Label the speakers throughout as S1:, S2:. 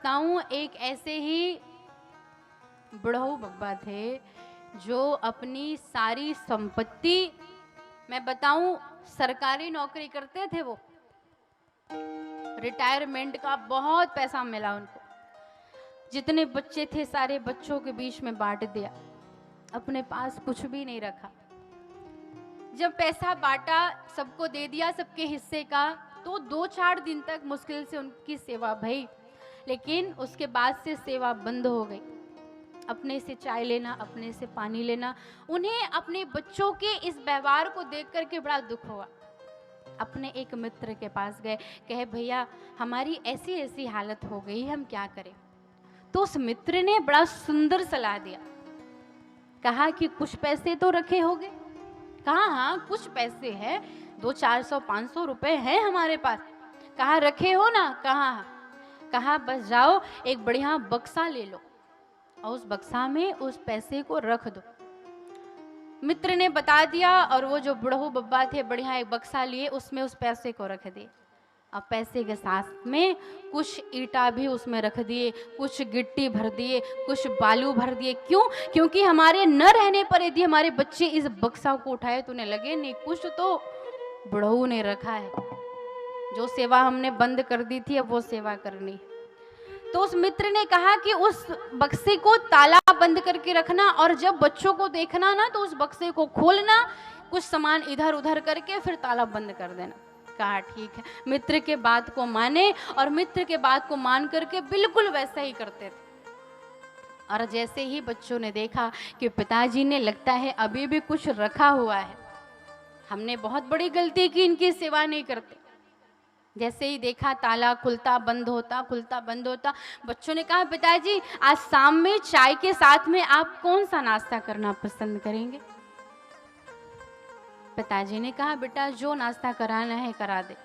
S1: बताऊं, एक ऐसे ही बुढ़ऊ बब्बा थे जो अपनी सारी संपत्ति, मैं बताऊं, सरकारी नौकरी करते थे वो, रिटायरमेंट का बहुत पैसा मिला उनको, जितने बच्चे थे सारे बच्चों के बीच में बांट दिया, अपने पास कुछ भी नहीं रखा। जब पैसा बांटा, सबको दे दिया सबके हिस्से का, तो 2-4 दिन तक मुश्किल से उनकी सेवा भई, लेकिन उसके बाद से सेवा बंद हो गई। अपने से चाय लेना, अपने से पानी लेना, उन्हें अपने बच्चों के इस व्यवहार को देख करके बड़ा दुख हुआ। अपने एक मित्र के पास गए, कहे भैया हमारी ऐसी ऐसी हालत हो गई, हम क्या करें। तो उस मित्र ने बड़ा सुंदर सलाह दिया, कहा कि कुछ पैसे तो रखे होगे। कहा हाँ कुछ पैसे हैं, 200-400-500 रुपए हैं हमारे पास। कहा रखे हो ना। कहा बस जाओ एक बढ़िया बक्सा ले लो और उस बक्सा में उस पैसे को रख दो। मित्र ने बता दिया और वो जो बुढ़ऊ बब्बा थे बढ़िया एक बक्सा लिए, उसमें उस पैसे को रख दिए। अब पैसे के साथ में कुछ ईंटा भी उसमें रख दिए, कुछ गिट्टी भर दिए, कुछ बालू भर दिए। क्यों? क्योंकि हमारे न रहने पर यदि हमारे बच्चे इस बक्सा को उठाए तो उन्हें लगे नहीं कुछ तो बुढ़ऊ ने रखा है, जो सेवा हमने बंद कर दी थी अब वो सेवा करनी। तो उस मित्र ने कहा कि उस बक्से को ताला बंद करके रखना और जब बच्चों को देखना ना तो उस बक्से को खोलना, कुछ सामान इधर उधर करके फिर ताला बंद कर देना। कहा ठीक है। मित्र के बात को माने और मित्र के बात को मान करके बिल्कुल वैसा ही करते थे। और जैसे ही बच्चों ने देखा कि पिताजी ने लगता है अभी भी कुछ रखा हुआ है, हमने बहुत बड़ी गलती की, इनकी सेवा नहीं करते। जैसे ही देखा ताला खुलता बंद होता, बच्चों ने कहा पिताजी आज शाम में चाय के साथ में आप कौन सा नाश्ता करना पसंद करेंगे। पिताजी ने कहा बेटा जो नाश्ता कराना है करा दे।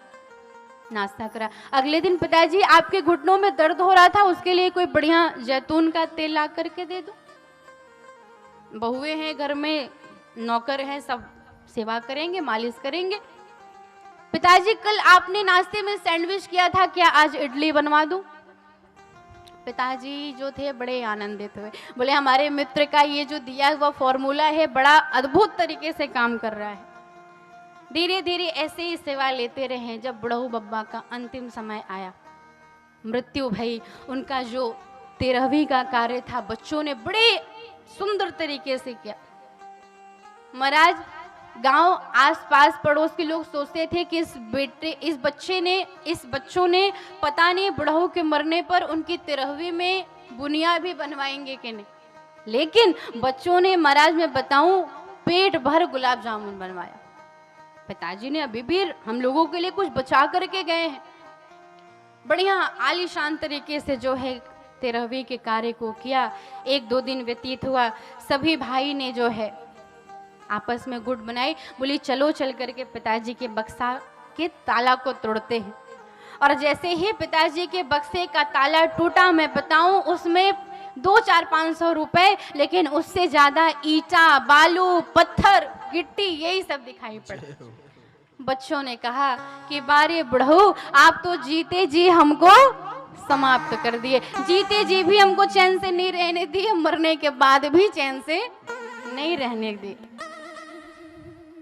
S1: नाश्ता करा। अगले दिन पिताजी आपके घुटनों में दर्द हो रहा था, उसके लिए कोई बढ़िया जैतून का तेल ला करके दे दो। बहुएं हैं घर में, नौकर हैं, सब सेवा करेंगे, मालिश करेंगे। पिताजी कल आपने नाश्ते में सैंडविच किया था, क्या आज इडली बनवा दूं। पिताजी जो थे बड़े आनंदित हुए, बोले हमारे मित्र का ये जो दिया हुआ फॉर्मूला है बड़ा अद्भुत तरीके से काम कर रहा है। धीरे धीरे ऐसे ही सेवा लेते रहे। जब बुढ़ऊ बब्बा का अंतिम समय आया, मृत्यु भई, उनका जो 13वीं का कार्य था बच्चों ने बड़े सुंदर तरीके से किया। महाराज गांव आसपास पड़ोस के लोग सोचते थे कि इस बच्चों ने पता नहीं बुढ़ऊ के मरने पर उनकी 13वीं में बुनिया भी बनवाएंगे कि नहीं, लेकिन बच्चों ने महाराज मैं बताऊं पेट भर गुलाब जामुन बनवाया। पिताजी ने अभी भी हम लोगों के लिए कुछ बचा करके गए हैं। बढ़िया आलीशान तरीके से जो है 13वीं के कार्य को किया। 1-2 दिन व्यतीत हुआ, सभी भाई ने जो है आपस में गुट बनाई, बोली चलो चल करके पिताजी के बक्सा के ताला को तोड़ते हैं। और जैसे ही पिताजी के बक्से का ताला टूटा, मैं बताऊं उसमें 200-400-500 रुपए, लेकिन उससे ज्यादा ईंटा, बालू, पत्थर, गिट्टी यही सब दिखाई पड़ा। बच्चों ने कहा कि बारे बुढ़ऊ आप तो जीते जी हमको समाप्त कर दिए, जीते जी भी हमको चैन से नहीं रहने दिए, मरने के बाद भी चैन से नहीं रहने दिए।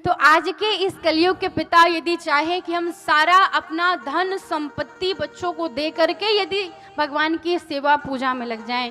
S1: तो आज के इस कलयुग के पिता यदि चाहे कि हम सारा अपना धन संपत्ति बच्चों को दे करके यदि भगवान की सेवा पूजा में लग जाएं,